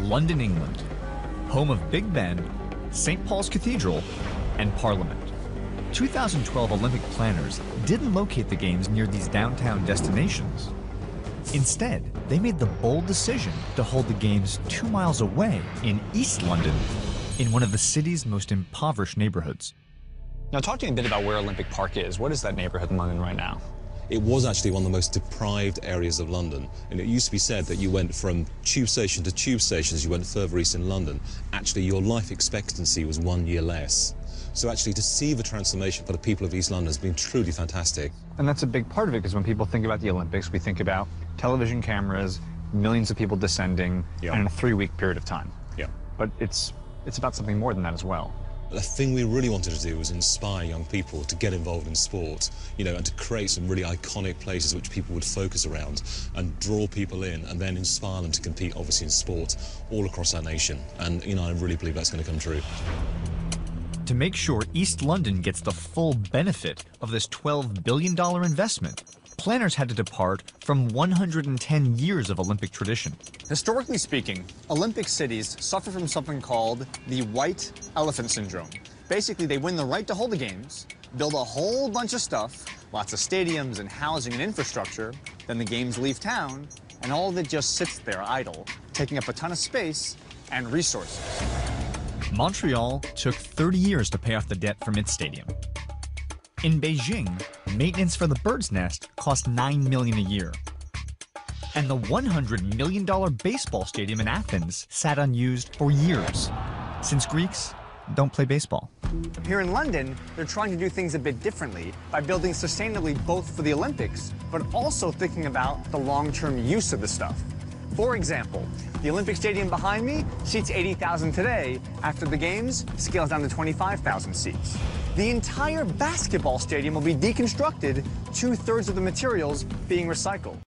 London, England, home of Big Ben, St. Paul's Cathedral, and Parliament. 2012 Olympic planners didn't locate the Games near these downtown destinations. Instead, they made the bold decision to hold the Games 2 miles away in East London, in one of the city's most impoverished neighborhoods. Now, talk to me a bit about where Olympic Park is. What is that neighborhood in London right now? It was actually one of the most deprived areas of London, and it used to be said that you went from tube station to tube station as you went further east in London. Actually, your life expectancy was 1 year less. So actually, to see the transformation for the people of East London has been truly fantastic. And that's a big part of it, because when people think about the Olympics, we think about television cameras, millions of people descending, and in a 3-week period of time. Yeah. But it's about something more than that as well. The thing we really wanted to do was inspire young people to get involved in sport, you know, and to create some really iconic places which people would focus around and draw people in and then inspire them to compete, obviously, in sport all across our nation. And, you know, I really believe that's going to come true. To make sure East London gets the full benefit of this $12 billion investment, planners had to depart from 110 years of Olympic tradition. Historically speaking, Olympic cities suffer from something called the white elephant syndrome. Basically, they win the right to hold the Games, build a whole bunch of stuff, lots of stadiums and housing and infrastructure, then the Games leave town, and all of it just sits there idle, taking up a ton of space and resources. Montreal took 30 years to pay off the debt from its stadium. In Beijing, maintenance for the Bird's Nest cost $9 million a year. And the $100 million baseball stadium in Athens sat unused for years, since Greeks don't play baseball. Here in London, they're trying to do things a bit differently by building sustainably both for the Olympics, but also thinking about the long-term use of the stuff. For example, the Olympic Stadium behind me seats 80,000 today. After the Games, scales down to 25,000 seats. The entire basketball stadium will be deconstructed, 2/3 of the materials being recycled.